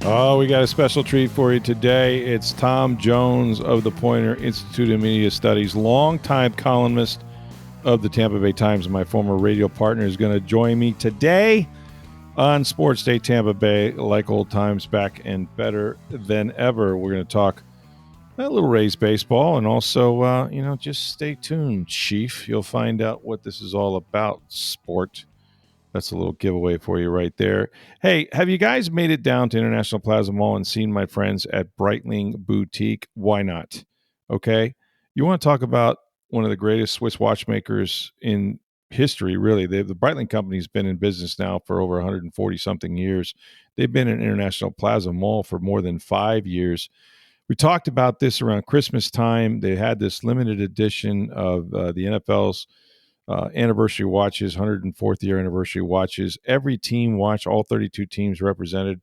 Oh, we got a special treat for you today. It's Tom Jones of the Poynter Institute of Media Studies, longtime columnist of the Tampa Bay Times, and my former radio partner is going to join me today on Sports Day Tampa Bay, like old times back and better than ever. We're going to talk a little Rays baseball and also, just stay tuned, Chief. You'll find out what this is all about, sport. That's a little giveaway for you right there. Hey, have you guys made it down to International Plaza Mall and seen my friends at Breitling Boutique? Why not? Okay. You want to talk about one of the greatest Swiss watchmakers in history, really. The Breitling company's been in business now for over 140 something years. They've been in International Plaza Mall for more than 5 years. We talked about this around Christmas time. They had this limited edition of the NFL's anniversary watches, 104th year anniversary watches. Every team watch, all 32 teams represented.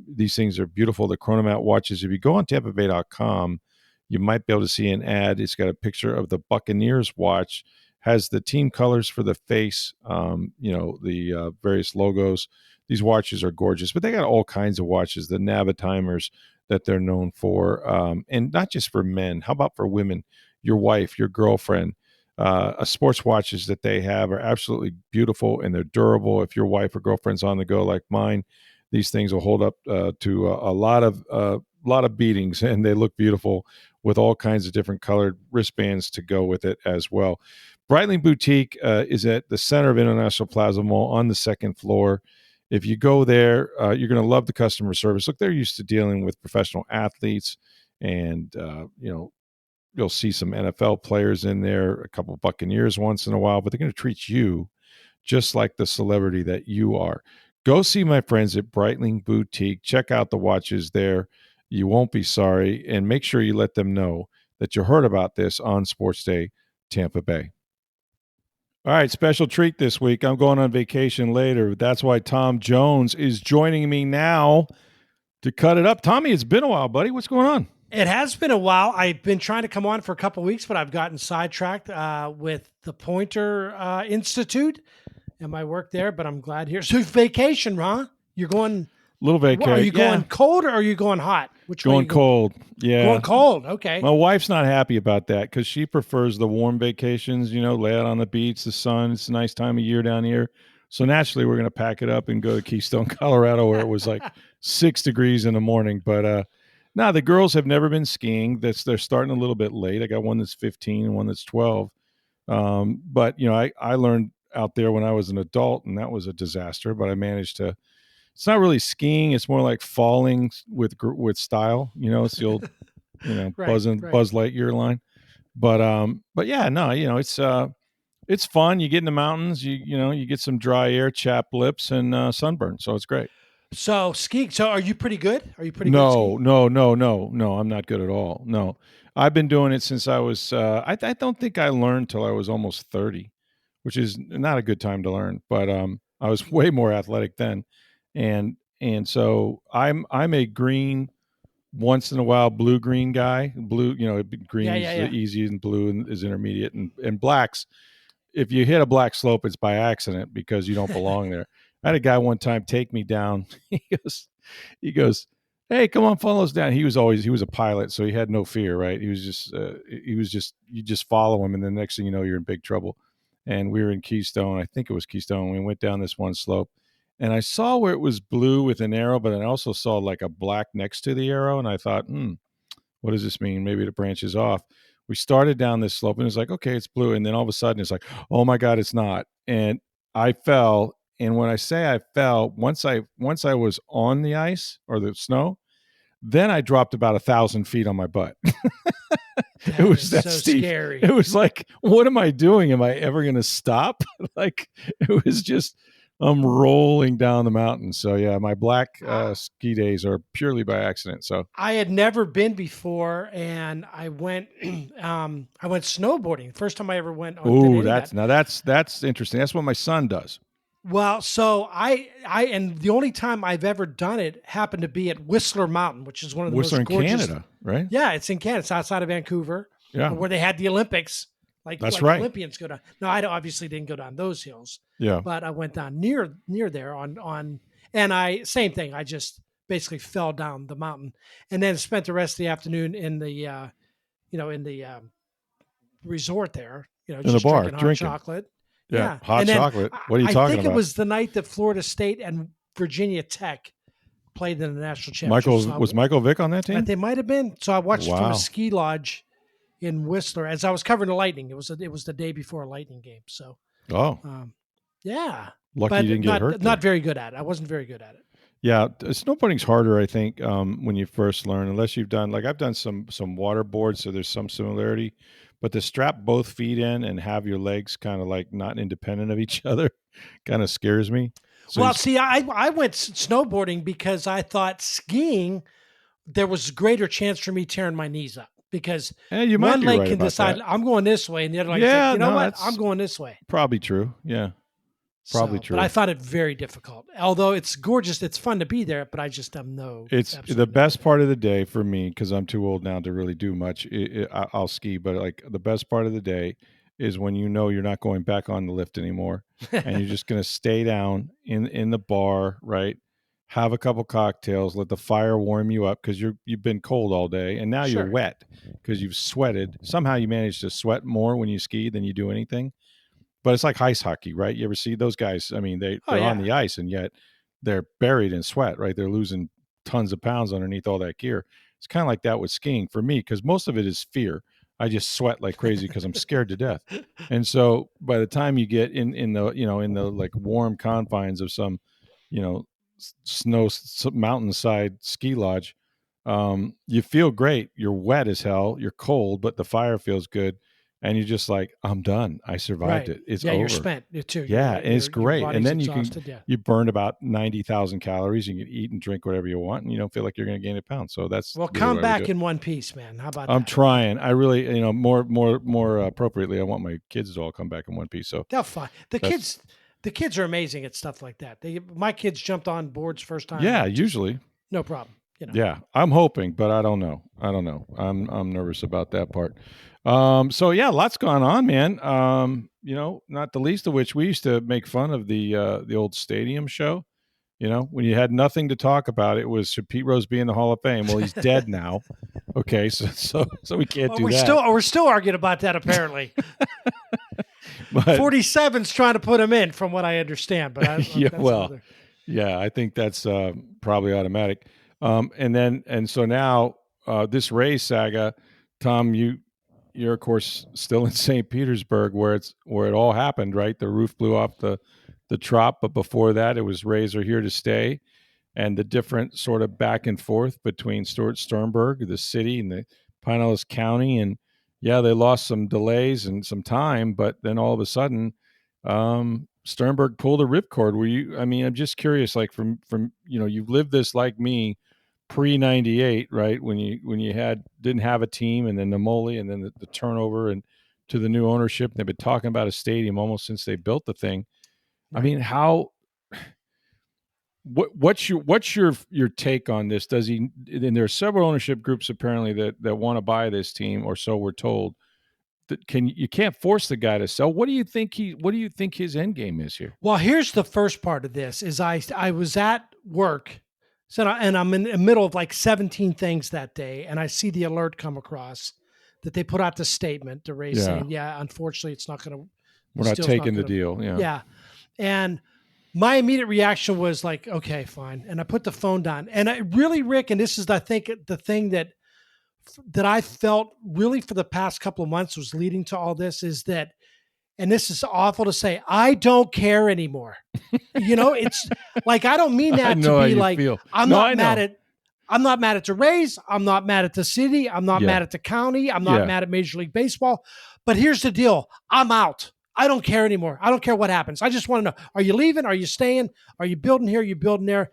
These things are beautiful. The Chronomat watches. If you go on TampaBay.com, you might be able to see an ad. It's got a picture of the Buccaneers watch, has the team colors for the face, the various logos. These watches are gorgeous, but they got all kinds of watches, the Navatimers that they're known for, and not just for men. How about for women? Your wife, your girlfriend. Sports watches that they have are absolutely beautiful and they're durable. If your wife or girlfriend's on the go like mine, these things will hold up to a lot of beatings, and they look beautiful with all kinds of different colored wristbands to go with it as well. Breitling Boutique is at the center of International Plaza Mall on the second floor. If you go there, you're going to love the customer service. Look, they're used to dealing with professional athletes and, you'll see some NFL players in there, a couple of Buccaneers once in a while, but they're going to treat you just like the celebrity that you are. Go see my friends at Breitling Boutique. Check out the watches there. You won't be sorry. And make sure you let them know that you heard about this on Sports Day Tampa Bay. All right, special treat this week. I'm going on vacation later. That's why Tom Jones is joining me now to cut it up. Tommy, it's been a while, buddy. What's going on? It has been a while. I've been trying to come on for a couple of weeks, but I've gotten sidetracked with the Poynter Institute and my work there, but I'm glad here. So vacation, huh? You're going... Little vacation. Are you going cold or are you going hot? Which going cold. Yeah. Going cold. Okay. My wife's not happy about that because she prefers the warm vacations, lay out on the beach, the sun. It's a nice time of year down here. So naturally, we're going to pack it up and go to Keystone, Colorado, where it was like 6 degrees in the morning. But no, the girls have never been skiing. They're starting a little bit late. I got one that's 15 and one that's 12. But I learned out there when I was an adult, and that was a disaster. But I managed to. It's not really skiing. It's more like falling with style. It's the old, Right, Buzz Lightyear line. But yeah, no, it's fun. You get in the mountains. You get some dry air, chapped lips, and sunburn. So it's great. So skiing. So are you pretty good? Are you pretty good? No. I'm not good at all. No, I've been doing it since I was. I don't think I learned till I was almost 30, which is not a good time to learn. But I was way more athletic then. And so I'm a green, once in a while blue green guy. Blue, green is easy and blue is intermediate, and blacks. If you hit a black slope, it's by accident because you don't belong there. I had a guy one time take me down. He goes, "Hey, come on, follow us down." He was a pilot, so he had no fear, right? He was just you just follow him, and the next thing you know, you're in big trouble. And we were in Keystone. I think it was Keystone. We went down this one slope. And I saw where it was blue with an arrow, but I also saw like a black next to the arrow. And I thought, what does this mean? Maybe it branches off. We started down this slope and it's like, okay, it's blue. And then all of a sudden it's like, oh my God, it's not. And I fell. And when I say I fell, once I was on the ice or the snow, then I dropped about 1,000 feet on my butt. It was that so steep. Scary. It was like, what am I doing? Am I ever going to stop? Like, it was just... I'm rolling down the mountain. So yeah, my black ski days are purely by accident. So I had never been before, and I went snowboarding. First time I ever went. That's interesting. That's what my son does. Well, so and the only time I've ever done it happened to be at Whistler Mountain, which is one of the Whistler most gorgeous. in Canada, right? Yeah, it's in Canada. It's outside of Vancouver. Yeah, where they had the Olympics. That's right. Olympians go down. No, I obviously didn't go down those hills. Yeah. But I went down near there on and I same thing. I just basically fell down the mountain, and then spent the rest of the afternoon in the in the resort there, In the just bar, drinking hot drinking. chocolate. Yeah, Yeah, hot and then chocolate. What are you I talking think it about? was the night that Florida State and Virginia Tech played in the national championship. Michael was Michael Vick on that team? They might have been. So I watched it from a Wow. ski lodge in Whistler as I was covering the Lightning. It was the day before a Lightning game. So Oh, yeah, lucky you but didn't get hurt there. not very good at it. I wasn't very good at it. Yeah, snowboarding's harder, I think, when you first learn, unless you've done like I've done some water boards, so there's some similarity. But to strap both feet in and have your legs kind of like not independent of each other kind of scares me. So Well, see, I went snowboarding because I thought skiing there was greater chance for me tearing my knees up because you might one be leg right can about decide that. I'm going this way, and the other leg's like, Yeah, you know no, what, I'm that's going this way. probably true. Yeah, probably So, but I true. found it very difficult. Although it's gorgeous, it's fun to be there, but I just am It's the best part of the day for me because I'm too old now to really do much. I'll ski, but like the best part of the day is when you know you're not going back on the lift anymore, and you're just going to stay down in the bar, right? Have a couple cocktails, let the fire warm you up because you've been cold all day, and now you're Sure. wet because you've sweated. Somehow you manage to sweat more when you ski than you do anything. But it's like ice hockey, right? You ever see those guys? I mean, Oh they're on yeah, the ice and yet they're buried in sweat, right? They're losing tons of pounds underneath all that gear. It's kind of like that with skiing for me because most of it is fear. I just sweat like crazy because I'm scared to death. And so by the time you get in the in the like warm confines of some you know mountainside ski lodge, you feel great. You're wet as hell. You're cold, but the fire feels good, and you're just like, I'm done. I survived right. it. It's Yeah, you're over. spent too. Yeah, and it's Your great. And body's then exhausted. Yeah. you burn about 90,000 calories. You can eat and drink whatever you want, and you don't feel like you're going to gain a pound. So that's Well, really come why we do back it. in one piece, man. How about I'm that? trying. I really, more appropriately, I want my kids to all come back in one piece. So They'll fine. that's The kids are amazing at stuff like that. My kids jumped on boards first time yeah. and just Usually, no problem. yeah. I'm hoping, but I don't know. I don't know. I'm nervous about that part. So yeah, lots going on, man. Not the least of which we used to make fun of the old stadium show. When you had nothing to talk about, it was should Pete Rose be in the Hall of Fame? Well, he's dead now. Okay, so we can't Well, do that. we're still arguing about that apparently. But 47's trying to put him in, from what I understand. But yeah, that's well, another. yeah, I think that's probably automatic. And so now this Rays saga, Tom, you're of course still in St. Petersburg where it all happened, right? The roof blew off the trop, but before that, it was Rays are here to stay, and the different sort of back and forth between Stuart Sternberg, the city, and the Pinellas County, and yeah, they lost some delays and some time, but then all of a sudden, Sternberg pulled a ripcord. Were you? I mean, I'm just curious. Like from you've lived this like me, pre '98, right? When you didn't have a team, and then the Moley, and then the turnover, and to the new ownership. They've been talking about a stadium almost since they built the thing. I Right. mean, how? What's your take on this? Does he? And there are several ownership groups apparently that want to buy this team, or so we're told. You can't force the guy to sell. What do you think his end game is here? Well, here's the first part of this: is I was at work, and I'm in the middle of like 17 things that day, and I see the alert come across that they put out the statement to Ray Yeah. saying, "Yeah, unfortunately, it's not going to. We're not taking the deal." Yeah. Yeah, and my immediate reaction was like, "Okay, fine," and I put the phone down. And I really, Rick, and this is I think the thing that I felt really for the past couple of months was leading to all this is that, and this is awful to say, I don't care anymore. It's like, I don't mean I that know to how be you like, feel. I'm No, not I mad know. at, I'm not mad at the Rays. I'm not mad at the city. I'm not Yeah. mad at the county. I'm not Yeah. mad at Major League Baseball. But here's the deal. I'm out. I don't care anymore. I don't care what happens. I just want to know, are you leaving? Are you staying? Are you building here? Are you building there?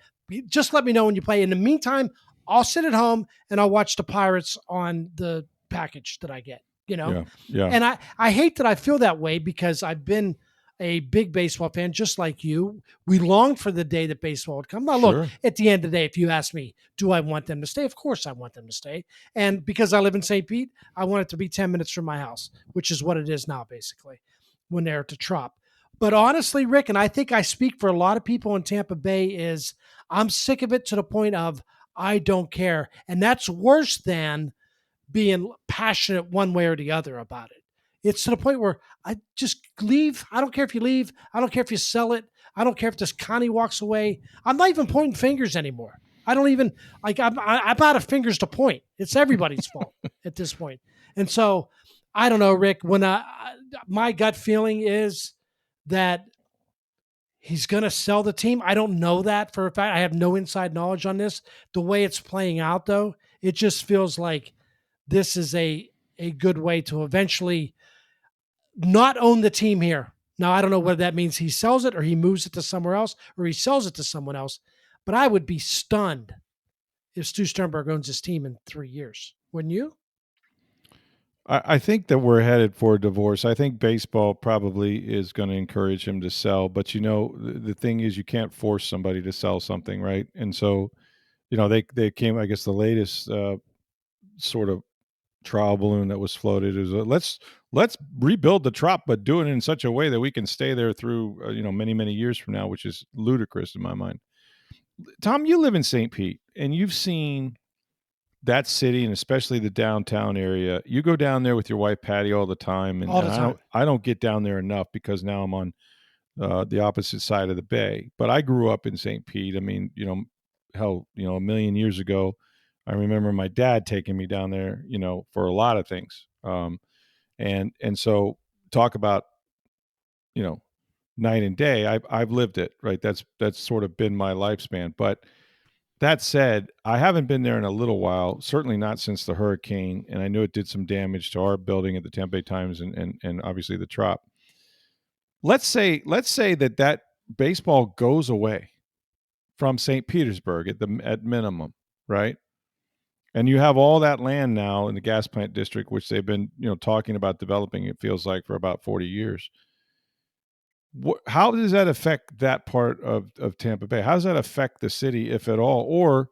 Just let me know when you play. In the meantime, I'll sit at home and I'll watch the Pirates on the package that I get, Yeah. Yeah. And I hate that I feel that way because I've been a big baseball fan, just like you. We longed for the day that baseball would come. Now, Sure. look, at the end of the day, if you ask me, do I want them to stay? Of course I want them to stay. And because I live in St. Pete, I want it to be 10 minutes from my house, which is what it is now, basically, when they're at the Trop. But honestly, Rick, and I think I speak for a lot of people in Tampa Bay, is I'm sick of it to the point of I don't care. And that's worse than being passionate one way or the other about it. It's to the point where I just leave. I don't care if you leave. I don't care if you sell it. I don't care if this Connie walks away. I'm not even pointing fingers anymore. I don't even like. I'm out of fingers to point. It's everybody's fault at this point. And so I don't know, Rick. When my gut feeling is that he's going to sell the team. I don't know that for a fact. I have no inside knowledge on this. The way it's playing out, though, it just feels like this is a good way to eventually not own the team here. Now, I don't know whether that means he sells it or he moves it to somewhere else or he sells it to someone else, but I would be stunned if Stu Sternberg owns his team in 3 years. Wouldn't you? I think that we're headed for a divorce. I think baseball probably is going to encourage him to sell, but the thing is, you can't force somebody to sell something, right? And so, they came. I guess the latest sort of trial balloon that was floated is let's rebuild the trop, but do it in such a way that we can stay there through many years from now, which is ludicrous in my mind. Tom, you live in St. Pete, and you've seen that city, and especially the downtown area. You go down there with your wife Patty all the time, and, All the and time. I don't get down there enough because now I'm on the opposite side of the bay. But I grew up in St. Pete. I mean, hell, a million years ago, I remember my dad taking me down there, for a lot of things. And so talk about, you know, night and day. I've lived it, right? That's sort of been my lifespan. But that said, I haven't been there in a little while, certainly not since the hurricane, and I know it did some damage to our building at the Tampa Bay Times and obviously the Trop. Let's say that baseball goes away from St. Petersburg at minimum, right? And you have all that land now in the gas plant district, which they've been talking about developing. It feels like for about 40 years. How does that affect that part of Tampa Bay? How does that affect the city, if at all, or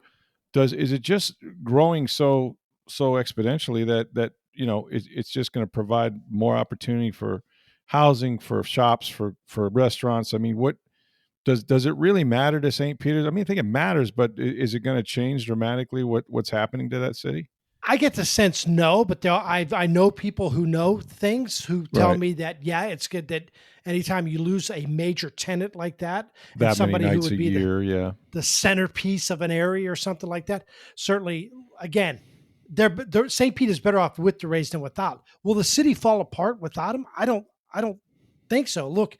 is it just growing so exponentially that it's just going to provide more opportunity for housing, for shops, for restaurants? I mean, what does it really matter to St. Peter's? I mean, I think it matters, but is it going to change dramatically what's happening to that city? I get the sense no, but I know people who know things who tell Right. me that yeah, it's good that anytime you lose a major tenant like that and That many somebody who nights would a be year, yeah. the centerpiece of an area or something like that. Certainly, again, they're St. Pete is better off with the Rays than without. Will the city fall apart without them? I don't think so. Look,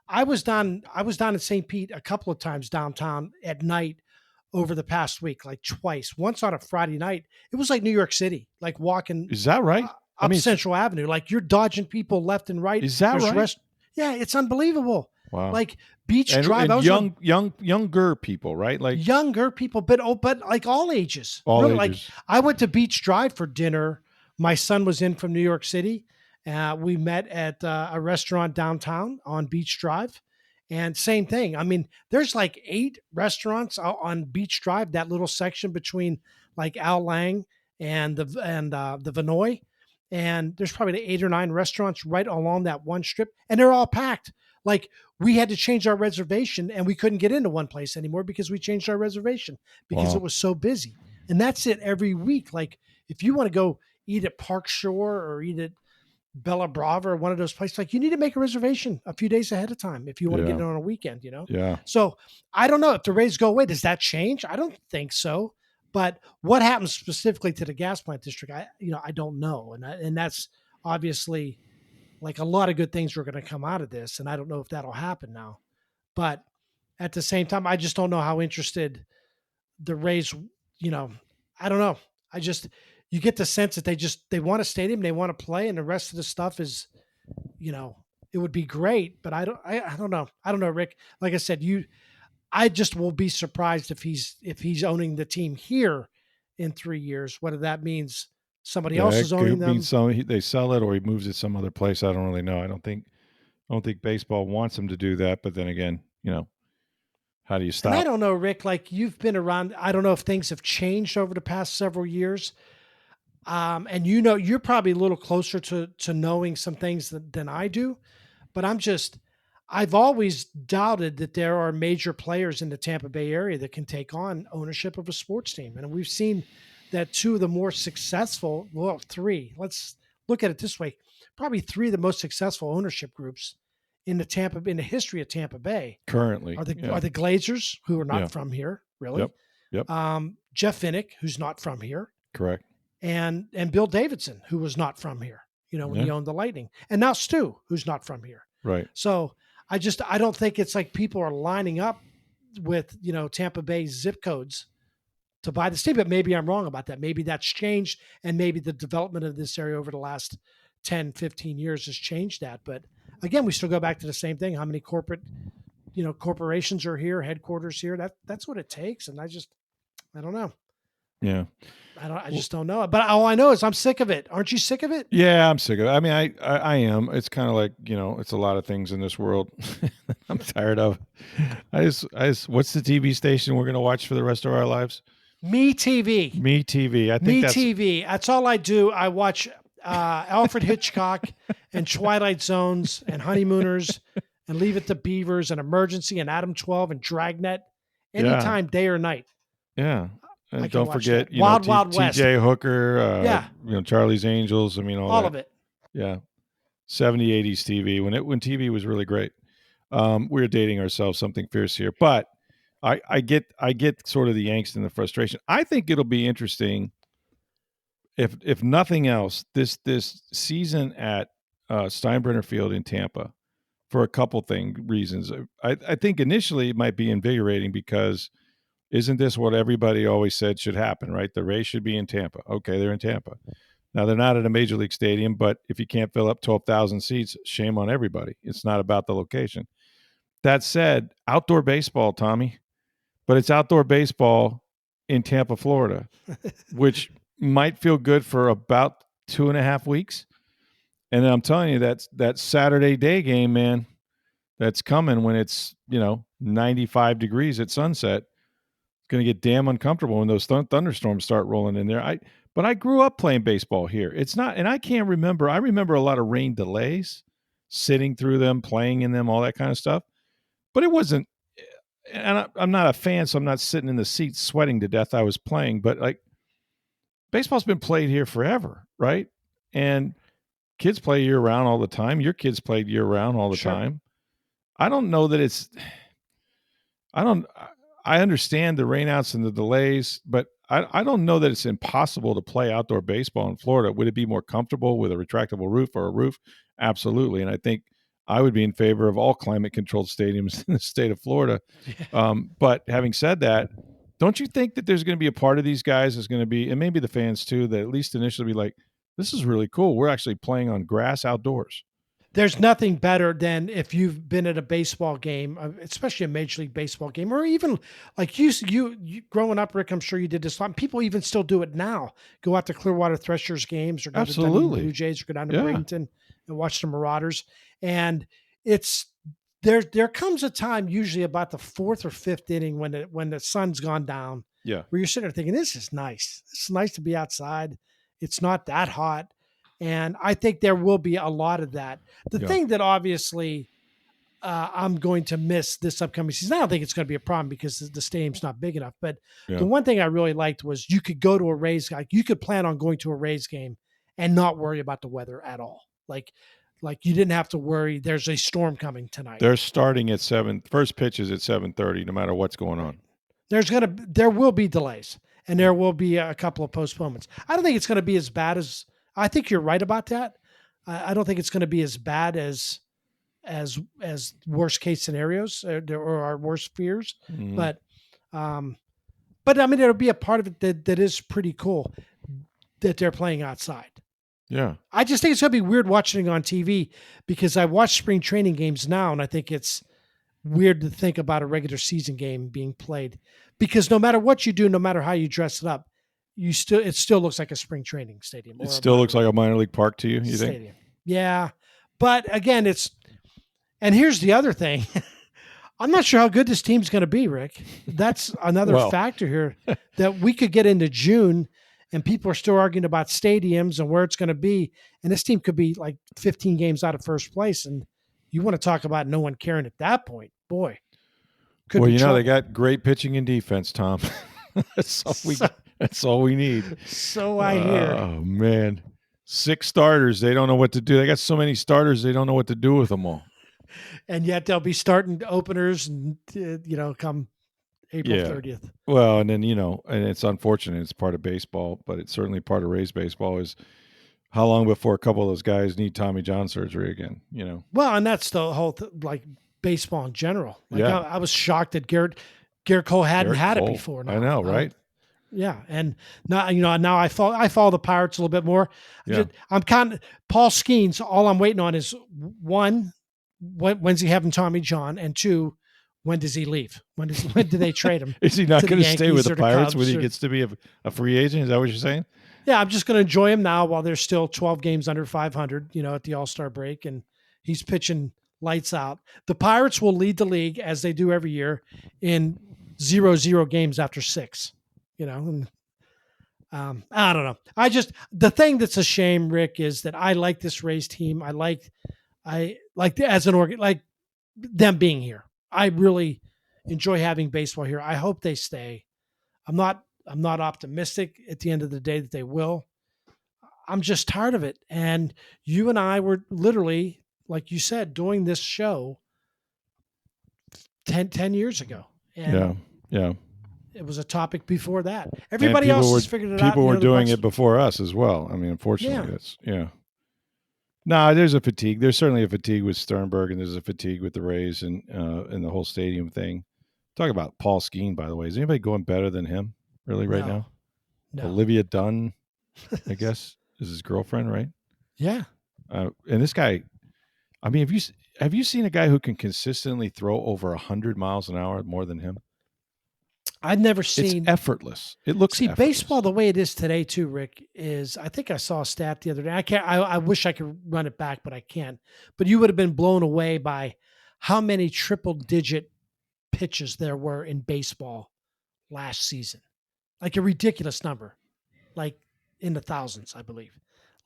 I was down in St. Pete a couple of times downtown at night over the past week, like twice. Once on a Friday night, it was like New York City, like walking Is that right? I up mean, Central Avenue. Like you're dodging people left and right. is that There's right? yeah, it's unbelievable. Wow. Like Beach Drive, I And was on younger people, right? Like younger people, but like all ages. all Really, like ages. I went to Beach Drive for dinner. My son was in from New York City. We met at a restaurant downtown on Beach Drive, and same thing. I mean, there's like 8 restaurants on Beach Drive, that little section between like Al Lang and the Vinoy, and there's probably 8 or 9 restaurants right along that one strip, and they're all packed. Like we had to change our reservation and we couldn't get into one place anymore because we changed our reservation because it Wow. was so busy. And that's it every week. Like if you want to go eat at Park Shore or eat at Bella Brava or one of those places, like you need to make a reservation a few days ahead of time if you want to get Yeah. in on a weekend. Yeah. So I don't know if the Rays go away. Does that change? I don't think so. But what happens specifically to the gas plant district, I don't know. And that's obviously like a lot of good things were going to come out of this. And I don't know if that'll happen now. But at the same time, I just don't know how interested the Rays, you know, I don't know. I just, you get the sense that they want a stadium, they want to play, and the rest of the stuff is, it would be great, but I don't know. I don't know, Rick. Like I said, I just will be surprised if he's owning the team here in 3 years, whether that means somebody Yeah, else is it owning could mean them. they sell it or he moves it some other place. I don't really know. I don't think baseball wants him to do that, but then again, how do you And I stop? don't know, Rick, like you've been around, I don't know if things have changed over the past several years. And you're probably a little closer to knowing some things than I do, but I've always doubted that there are major players in the Tampa Bay area that can take on ownership of a sports team. And we've seen that two of the more successful, well, three, let's look at it this way, probably three of the most successful ownership groups in the history of Tampa Bay Currently, are the yeah, Glazers, who are not yeah, from here, really. yep, yep, Jeff Finnick, who's not from here, correct, and Bill Davidson, who was not from here, when yeah, he owned the Lightning, and now Stu, who's not from here. right, So I don't think it's like people are lining up with Tampa Bay zip codes to buy this team, but maybe I'm wrong about that. Maybe that's changed, and maybe the development of this area over the last 10, 15 years has changed that. But again, we still go back to the same thing. How many corporations are here, headquarters here? That's what it takes. And I don't know. yeah. I just don't know. But all I know is I'm sick of it. Aren't you sick of it? Yeah, I'm sick of it. I mean, I am. It's kind of like, it's a lot of things in this world I'm tired of. What's the TV station we're going to watch for the rest of our lives? Me TV. Me TV. I think Me that's TV. That's all I do. I watch Alfred Hitchcock and Twilight Zones and Honeymooners and Leave It to Beavers and Emergency and Adam 12 and Dragnet anytime, day or night. Yeah. I And can don't watch forget, that. Wild West. TJ Hooker, Yeah. Charlie's Angels. I mean, all that. of it. Yeah. 70s, 80s TV when TV was really great. We're dating ourselves something fierce here, but I get sort of the angst and the frustration. I think it'll be interesting if nothing else this season at Steinbrenner Field in Tampa for a couple reasons. I think initially it might be invigorating because isn't this what everybody always said should happen, right? The Rays should be in Tampa. Okay, they're in Tampa. Now, they're not at a major league stadium, but if you can't fill up 12,000 seats, shame on everybody. It's not about the location. That said, outdoor baseball, Tommy, but it's outdoor baseball in Tampa, Florida, which might feel good for about 2.5 weeks. And then I'm telling you, that Saturday day game, man, that's coming when it's, 95 degrees at sunset. It's going to get damn uncomfortable when those thunderstorms start rolling in there. But I grew up playing baseball here. It's not, and I can't remember. I remember a lot of rain delays, sitting through them, playing in them, all that kind of stuff. But it wasn't, and I'm not a fan, so I'm not sitting in the seats sweating to death. I was playing, but like baseball's been played here forever, right? And kids play year round all the time. Your kids played year round all the time. I don't know that I understand the rainouts and the delays, but I don't know that it's impossible to play outdoor baseball in Florida. Would it be more comfortable with a retractable roof or a roof? Absolutely. And I think I would be in favor of all climate-controlled stadiums in the state of Florida. But having said that, don't you think that there's going to be a part of these guys is going to be, and maybe the fans too, that at least initially be like, this is really cool. We're actually playing on grass outdoors. There's nothing better than if you've been at a baseball game, especially a Major League Baseball game, or even like you growing up, Rick, I'm sure you did this. People even still do it now. Go out to Clearwater Threshers games or go to Dunedin Blue Jays or go down to Bradenton and watch the Marauders. And it's there comes a time usually about the fourth or fifth inning when the sun's gone down. Yeah. Where you're sitting there thinking, this is nice. It's nice to be outside. It's not that hot. And I think there will be a lot of that. The thing that obviously I'm going to miss this upcoming season, I don't think it's going to be a problem because the stadium's not big enough. But the one thing I really liked was you could go to a Rays, like you could plan on going to a Rays game and not worry about the weather at all. Like you didn't have to worry. There's a storm coming tonight. They're starting at 7. First pitch is at 7:30, no matter what's going on. There will be delays and there will be a couple of postponements. I don't think it's going to be as bad as. I think you're right about that. I don't think it's going to be as bad as worst case scenarios or our worst fears. Mm-hmm. But I mean, there'll be a part of it that is pretty cool that they're playing outside. Yeah. I just think it's going to be weird watching it on TV because I watch spring training games now and I think it's weird to think about a regular season game being played because no matter what you do, no matter how you dress it up, it still looks like a spring training stadium. It still looks like a minor league park to you, you stadium. Think? Yeah. But again, and here's the other thing. I'm not sure how good this team's going to be, Rick. That's another factor here that we could get into June and people are still arguing about stadiums and where it's going to be. And this team could be like 15 games out of first place and you want to talk about no one caring at that point. Boy, could Well, be trouble. they got great pitching and defense, Tom. that's all we need. So I hear. Oh man, 6 starters. They don't know what to do. They got so many starters. They don't know what to do with them all. And yet they'll be starting openers, and come April 30th. Well, and then and it's unfortunate. It's part of baseball, but it's certainly part of Rays baseball. Is how long before a couple of those guys need Tommy John surgery again? Well, and that's the whole like baseball in general. Like Yeah. I was shocked that Garrett Cole hadn't had it before. Now. I know, right? Yeah, and now I follow the Pirates a little bit more. Yeah. I'm kind of Paul Skeens. All I'm waiting on is one, when's he having Tommy John, and two, when does he leave? When do they trade him? Is he not to going to stay with the Pirates Cubs when he gets to be a free agent? Is that what you're saying? Yeah, I'm just going to enjoy him now while there's still 12 games under 500. At the All-Star break, and he's pitching lights out. The Pirates will lead the league as they do every year in 0-0 games after 6. And I don't know. The thing that's a shame, Rick, is that I like this Rays team. I like as an organ, like them being here. I really enjoy having baseball here. I hope they stay. I'm not optimistic at the end of the day that they will. I'm just tired of it. And you and I were literally, like you said, doing this show 10 years ago. And yeah. It was a topic before that. Everybody else has figured it out. People were doing it before us as well. I mean, unfortunately, No, there's a fatigue. There's certainly a fatigue with Sternberg, and there's a fatigue with the Rays and the whole stadium thing. Talk about Paul Skeen, by the way. Is anybody going better than him really right now? No. Olivia Dunn, I guess, is his girlfriend, right? Yeah. And this guy, I mean, have you seen a guy who can consistently throw over 100 miles an hour more than him? I've never seen. It's effortless. It looks effortless. Baseball the way it is today too, Rick, is I think I saw a stat the other day. I wish I could run it back, but I can't. But you would have been blown away by how many triple-digit pitches there were in baseball last season. Like a ridiculous number, like in the thousands, I believe.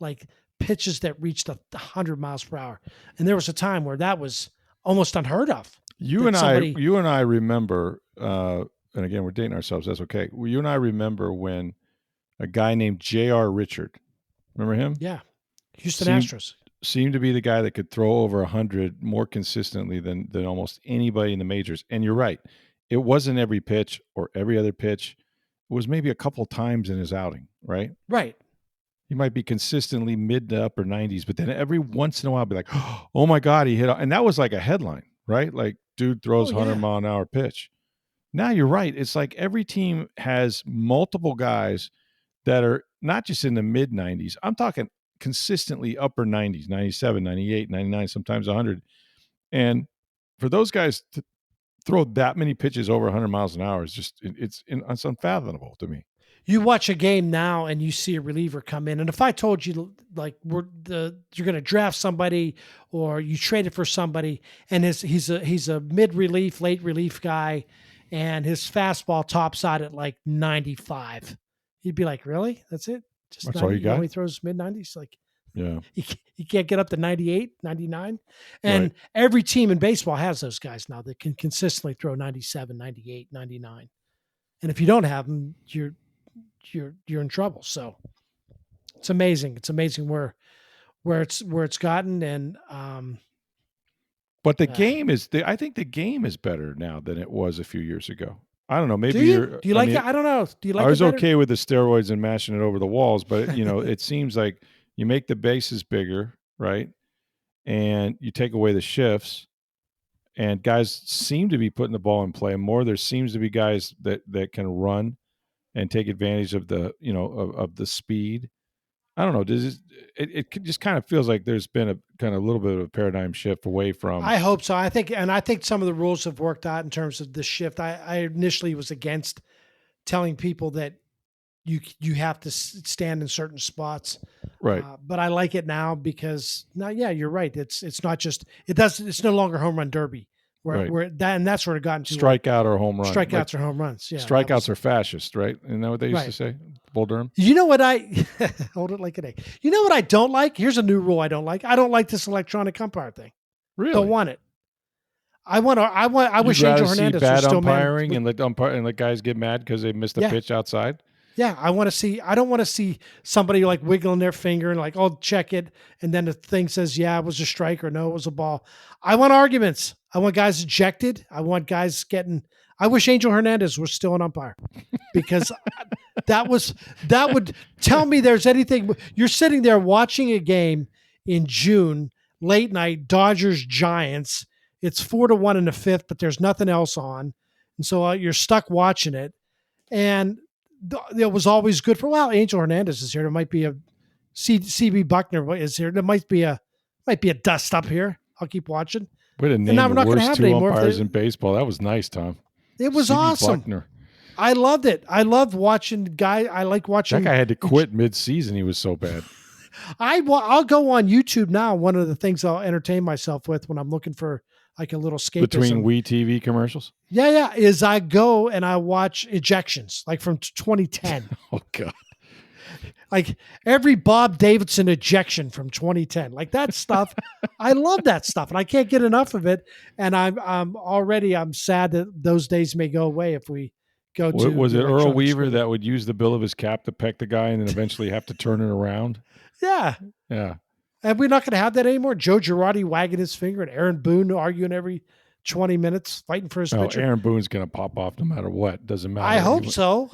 Like pitches that reached 100 miles per hour, and there was a time where that was almost unheard of. You and I remember. And again, we're dating ourselves. That's okay. Well, you and I remember when a guy named J.R. Richard, remember him? Yeah. Houston Astros. Seemed to be the guy that could throw over 100 more consistently than almost anybody in the majors. And you're right. It wasn't every pitch or every other pitch. It was maybe a couple times in his outing, right? Right. He might be consistently mid to upper 90s, but then every once in a while, be like, oh my God, he hit. And that was like a headline, right? Like, dude throws 100-mile-an-hour pitch. Now you're right. It's like every team has multiple guys that are not just in the mid 90s. I'm talking consistently upper 90s, 97, 98, 99, sometimes 100. And for those guys to throw that many pitches over 100 miles an hour is just, it's unfathomable to me. You watch a game now and you see a reliever come in. And if I told you like you're going to draft somebody or you traded for somebody and he's a mid relief, late relief guy, and his fastball tops out at like 95. He'd be like, really? That's it? Just That's 90? all you got? He only throws mid-90s? Like, yeah. He can't get up to 98, 99? And every team in baseball has those guys now that can consistently throw 97, 98, 99. And if you don't have them, you're in trouble. So it's amazing. It's amazing where it's gotten. And but the game is, I think the game is better now than it was a few years ago. I don't know. Maybe do you like it? I don't know. Do you like it? I was okay with the steroids and mashing it over the walls, but it seems like you make the bases bigger, right? And you take away the shifts, and guys seem to be putting the ball in play more. There seems to be guys that can run and take advantage of the of the speed. I don't know. Does it just kind of feels like there's been a kind of a little bit of a paradigm shift away from. I hope so. I think some of the rules have worked out in terms of the shift. I initially was against telling people that you have to stand in certain spots, right? But I like it now because now, yeah, you're right. It's not just it's no longer home run derby. Where that sort of gotten to strikeout or home run. Strikeouts or home runs. Yeah, strikeouts are fascist, right? Isn't that what they used to say? Bull Durham. You know what I hold it like an egg. You know what I don't like? Here's a new rule I don't like. I don't like this electronic umpire thing. Really? Don't want it. I wish You'd rather Angel see Hernandez was bad still umpiring and let guys get mad because they missed a Yeah. pitch outside? Yeah, I don't want to see somebody like wiggling their finger and like, oh, check it. And then the thing says, yeah, it was a strike or no, it was a ball. I want arguments. I want guys ejected. I want guys I wish Angel Hernandez was still an umpire because that would tell me there's anything. You're sitting there watching a game in June, late night, Dodgers Giants. It's 4-1 in the fifth, but there's nothing else on. And so you're stuck watching it. And it was always good for, well, Angel Hernandez is here. There might be a CB Buckner is here. There might be a dust up here. I'll keep watching. Way to name now we're the not gonna worst have it two anymore umpires in baseball. That was nice, Tom. It was CB awesome. Buckner. I loved it. I loved watching I like watching. That guy had to quit mid-season. He was so bad. I'll go on YouTube now. One of the things I'll entertain myself with when I'm looking for like a little escapism. Between Wii TV commercials? Yeah. Is I go and I watch ejections like from 2010. Oh, God. Like every Bob Davidson ejection from 2010, like that stuff. I love that stuff, and I can't get enough of it. And I'm sad that those days may go away if we go to. Was it Earl Weaver that would use the bill of his cap to peck the guy and then eventually have to turn it around? Yeah. And we're not going to have that anymore. Joe Girardi wagging his finger and Aaron Boone arguing every 20 minutes, fighting for his pitcher. Aaron Boone's going to pop off no matter what. Doesn't matter. I hope so.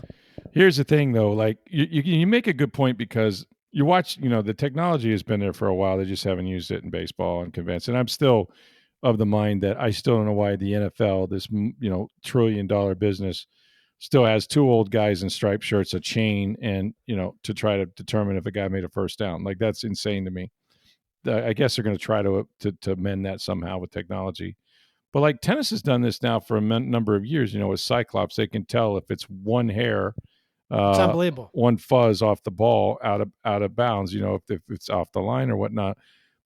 Here's the thing, though. Like you make a good point because you watch. The technology has been there for a while. They just haven't used it in baseball and convinced. And I'm still of the mind that I still don't know why the NFL, this $1 trillion business, still has two old guys in striped shirts, a chain, and to try to determine if a guy made a first down. Like that's insane to me. I guess they're going to try to mend that somehow with technology. But like tennis has done this now for a number of years. With Cyclops, they can tell if it's one hair. It's unbelievable. One fuzz off the ball out of bounds, if it's off the line or whatnot.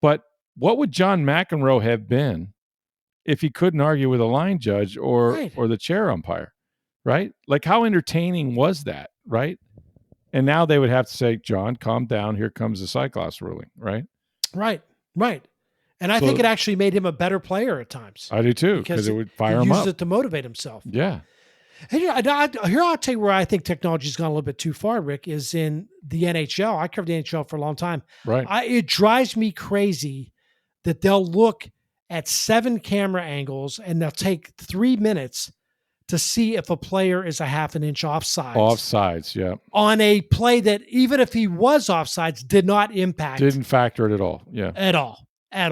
But what would John McEnroe have been if he couldn't argue with a line judge or the chair umpire, right? Like how entertaining was that, right? And now they would have to say, John, calm down. Here comes the Cyclops ruling, right? Right. And I think it actually made him a better player at times. I do too, because it would fire him up. He used it to motivate himself. Yeah. Here I'll tell you where I think technology's gone a little bit too far, Rick, is in the NHL. I covered the NHL for a long time. Right. It drives me crazy that they'll look at 7 camera angles and they'll take 3 minutes to see if a player is a half an inch offsides. Offsides, yeah. On a play that even if he was offsides, did not impact. Didn't factor it at all. Yeah. At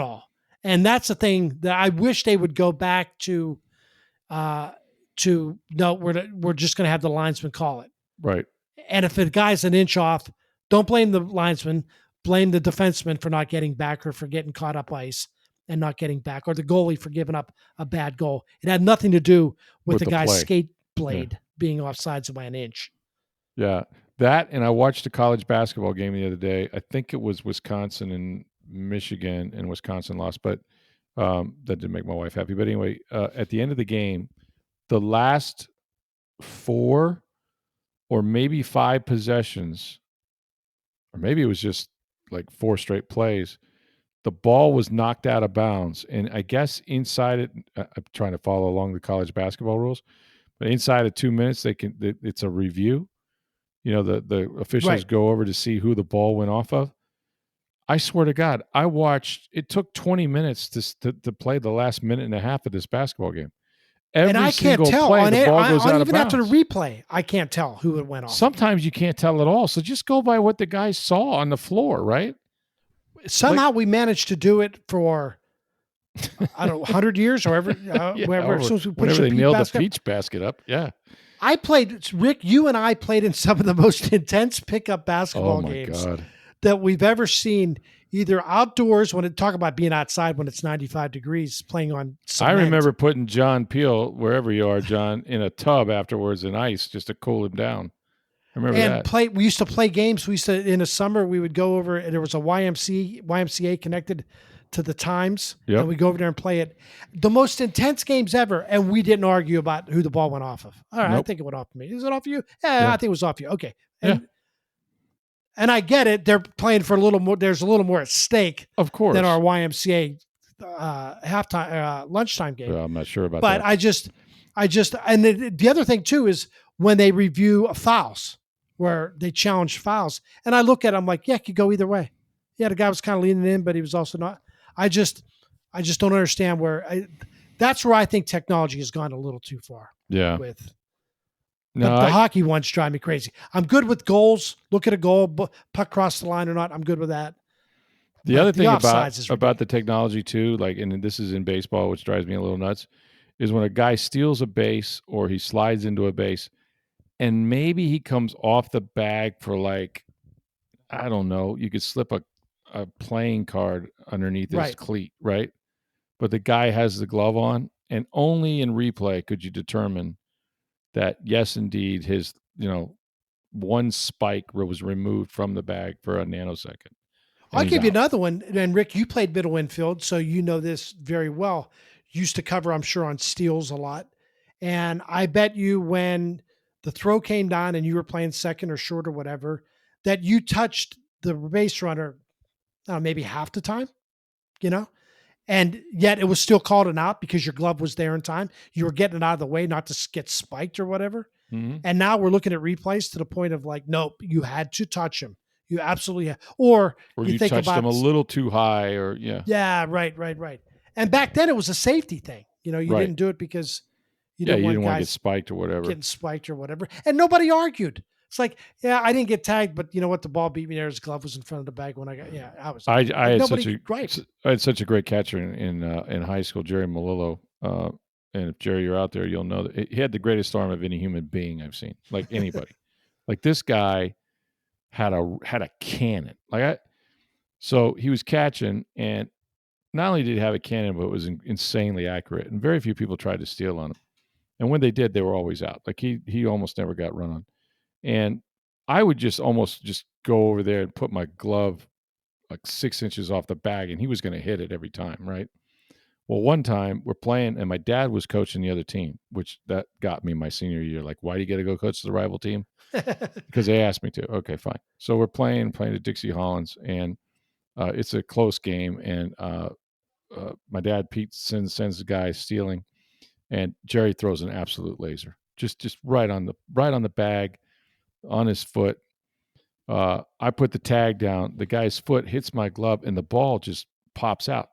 all. And that's the thing that I wish they would go back to no, we're just going to have the linesman call it. Right. And if a guy's an inch off, don't blame the linesman, blame the defenseman for not getting back or for getting caught up ice and not getting back, or the goalie for giving up a bad goal. It had nothing to do with the guy's skate blade being offsides by an inch. Yeah. That, and I watched a college basketball game the other day. I think it was Wisconsin and Michigan, and Wisconsin lost, but that didn't make my wife happy. But anyway, at the end of the game, the last 4 or maybe 5 possessions, or maybe it was just like 4 straight plays, the ball was knocked out of bounds. And I guess inside it, I'm trying to follow along the college basketball rules, but inside of 2 minutes, it's a review. The officials go over to see who the ball went off of. I swear to God, it took 20 minutes to play the last minute and a half of this basketball game. And I can't tell on it. Even after the replay, I can't tell who it went off. Sometimes you can't tell at all. So just go by what the guy saw on the floor, right? Somehow we managed to do it for, I don't know, 100 years or wherever. As soon as we whenever they nailed the peach basket up. Yeah. I played, Rick, you and I played in some of the most intense pickup basketball games that we've ever seen, either outdoors talk about being outside when it's 95 degrees, playing on cement. I remember putting John Peel, wherever you are, John, in a tub afterwards in ice just to cool him down. I remember that. We used to play games. In the summer, we would go over, and there was a YMCA connected to the Times, and we go over there and play it. The most intense games ever, and we didn't argue about who the ball went off of. All right, I think it went off of me. Is it off of you? Yeah, I think it was off you. Okay. And I get it. They're playing for a little more. There's a little more at stake, of course, than our YMCA halftime lunchtime game. Well, I'm not sure about But that. and the other thing too is when they review fouls, where they challenge fouls, and I look at it, I'm like, yeah, it could go either way. Yeah, the guy was kind of leaning in, but he was also not. I just I just don't understand that's where I think technology has gone a little too far Yeah. with. No, But the hockey ones drive me crazy. I'm good with goals. Look at a goal, puck cross the line or not. I'm good with that. the But other the thing offsides is about ridiculous. the technology too, like, and this is in baseball, which drives me a little nuts, is when a guy steals a base or he slides into a base, and maybe he comes off the bag for like, I don't know, you could slip a playing card underneath his Right. cleat, right? But the guy has the glove on, and only in replay could you determine that yes, indeed, his one spike was removed from the bag for a nanosecond, and I'll he's give you out. another one. And Rick, you played middle infield, so you know this very well. Used to cover, I'm sure, on steals a lot. And I bet you when the throw came down and you were playing second or short or whatever, that you touched the base runner maybe half the time, you know? And yet it was still called an out because your glove was there in time. You were getting it out of the way, not to get spiked or whatever. Mm-hmm. And now we're looking at replays to the point of like, nope, you had to touch him. You absolutely have. Or Or you you think touched him a about, little too high, or yeah, yeah, right. And back then it was a safety thing. You right, didn't do it because you yeah. didn't You want didn't want to get guys spiked or whatever. getting spiked or whatever. And nobody argued. It's like, yeah, I didn't get tagged, but you know what? The ball beat me there. His glove was in front of the bag when I got, yeah, I was out. I Like had nobody griped. I had such a great catcher in high school, Jerry Malillo. And if Jerry, you're out there, you'll know that he had the greatest arm of any human being I've seen. Like anybody, like this guy had a cannon. So he was catching, and not only did he have a cannon, but it was insanely accurate. And very few people tried to steal on him. And when they did, they were always out. Like he almost never got run on. And I would just almost just go over there and put my glove like 6 inches off the bag, and he was going to hit it every time, right? Well, one time we're playing, and my dad was coaching the other team, which that got me my senior year. Like, why do you get to go coach the rival team? Because they asked me to. Okay, fine. So we're playing the Dixie Hollands, and it's a close game. And my dad Pete sends the guy stealing, and Jerry throws an absolute laser, just right on the bag, on his foot. I put the tag down. The guy's foot hits my glove, and the ball just pops out.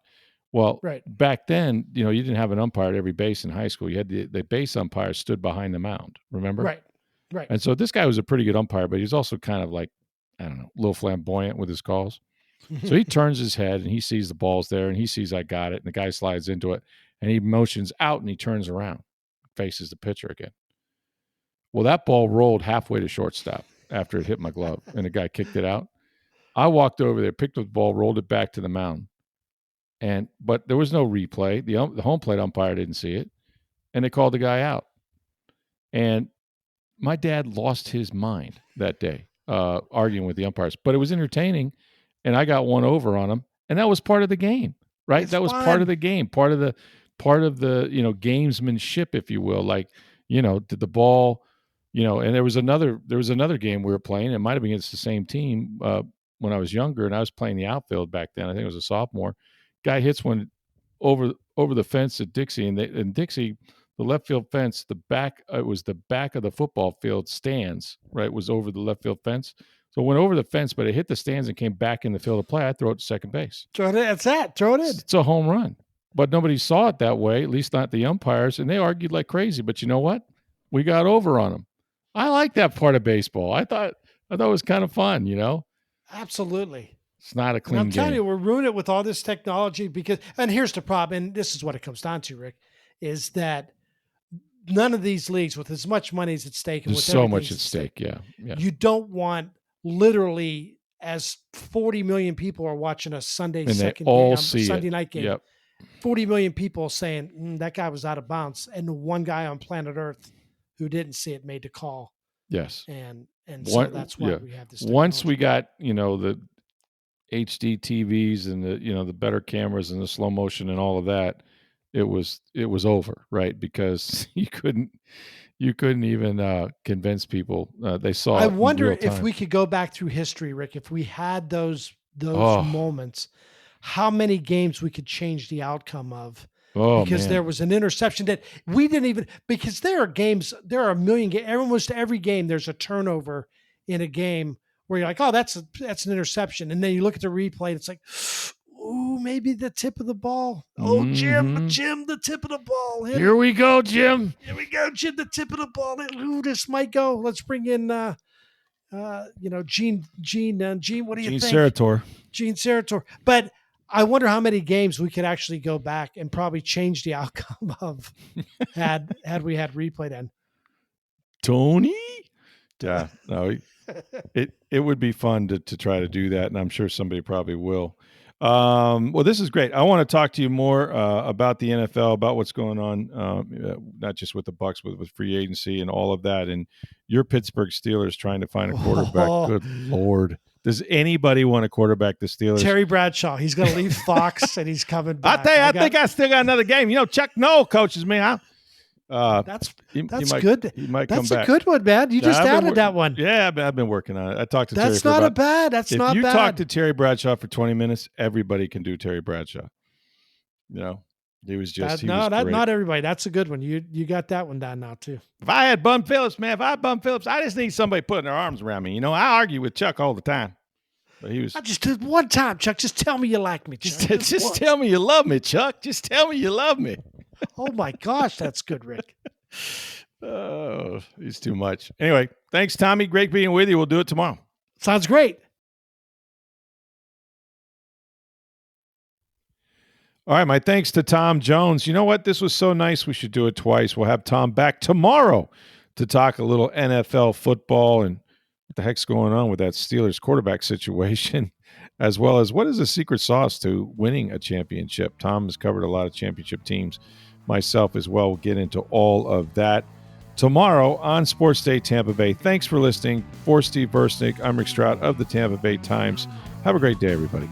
Well, Right. back then, you didn't have an umpire at every base in high school. You had the base umpire stood behind the mound. Remember? Right. Right. And so this guy was a pretty good umpire, but he's also kind of like, I don't know, a little flamboyant with his calls. So he turns his head and he sees the ball's there, and he sees I got it, and the guy slides into it, and he motions out, and he turns around, faces the pitcher again. Well, that ball rolled halfway to shortstop after it hit my glove, and the guy kicked it out. I walked over there, picked up the ball, rolled it back to the mound, but there was no replay. The home plate umpire didn't see it, and they called the guy out. And my dad lost his mind that day, arguing with the umpires. But it was entertaining, and I got one over on him, and that was part of the game, right? It's That was part of fun. the game, part of the gamesmanship, if you will. Like, did the ball, and there was another game we were playing. It might have been against the same team when I was younger, and I was playing the outfield back then. I think it was a sophomore. Guy hits one over the fence at Dixie, and Dixie, the left field fence, the back, it was the back of the football field stands, right? Was over the left field fence. So it went over the fence, but it hit the stands and came back in the field of play. I throw it to second base. Throw it in. That's that. Throw it in. It's a home run. But nobody saw it that way, at least not the umpires, and they argued like crazy. But you know what? We got over on them. I like that part of baseball. I thought it was kind of fun, Absolutely. It's not a And I'm clean telling you, game. we're ruining it with all this technology and here's the problem, and this is what it comes down to, Rick, is that none of these leagues with as much money as at stake and There's with so everything much at at stake. Yeah. you don't want literally as 40 million people are watching a And they all see Sunday it. night game. Yep. 40 million people saying that guy was out of bounds, and one guy on planet Earth who didn't see it made the call. Yes. And so that's why we have this technology. Once we got, the HD TVs and the better cameras and the slow motion and all of that, it was over, right? Because you couldn't even convince people. They saw I it in wonder real if time. we could go back through history, Rick, if we had those Oh. moments, how many games we could change the outcome of. Oh, because man. there was an interception that we didn't even, because there are a million games, almost every game there's a turnover in a game where you're like, oh, that's an interception. And then you look at the replay and it's like, ooh, maybe the tip of the ball. Oh, Jim, the tip of the ball. Here we go, Jim. Here we go, Jim, the tip of the ball. Ooh, this might go. Let's bring in, Gene, what do you think? Gene Sarator. But I wonder how many games we could actually go back and probably change the outcome of had we had replay then. Tony? Yeah, no, it would be fun to try to do that, and I'm sure somebody probably will. Well, this is great. I want to talk to you more about the NFL, about what's going on, not just with the Bucs, but with free agency and all of that. And your Pittsburgh Steelers trying to find a quarterback. Oh. Good Lord. Does anybody want to quarterback the Steelers? Terry Bradshaw. He's going to leave Fox and he's coming back. I tell you, I think I still got another game. Chuck Noll coaches me. That's good. He might that's come back. A good one, man. You just added that one. Yeah, I've been working on it. I talked to Terry. That's not bad. That's not bad. If you talk to Terry Bradshaw for 20 minutes, everybody can do Terry Bradshaw. He was just not everybody. That's a good one. You got that one down now too. If I had Bum Phillips, I just need somebody putting their arms around me. I argue with Chuck all the time. But he was. I just did one time, Chuck. Just tell me you like me. Just tell me you love me, Chuck. Just tell me you love me. Oh my gosh, that's good, Rick. Oh, he's too much. Anyway, thanks, Tommy. Great being with you. We'll do it tomorrow. Sounds great. All right, my thanks to Tom Jones. You know what? This was so nice. We should do it twice. We'll have Tom back tomorrow to talk a little NFL football and what the heck's going on with that Steelers quarterback situation, as well as what is the secret sauce to winning a championship. Tom has covered a lot of championship teams. Myself as well. We'll get into all of that tomorrow on Sports Day Tampa Bay. Thanks for listening. For Steve Versnick, I'm Rick Stroud of the Tampa Bay Times. Have a great day, everybody.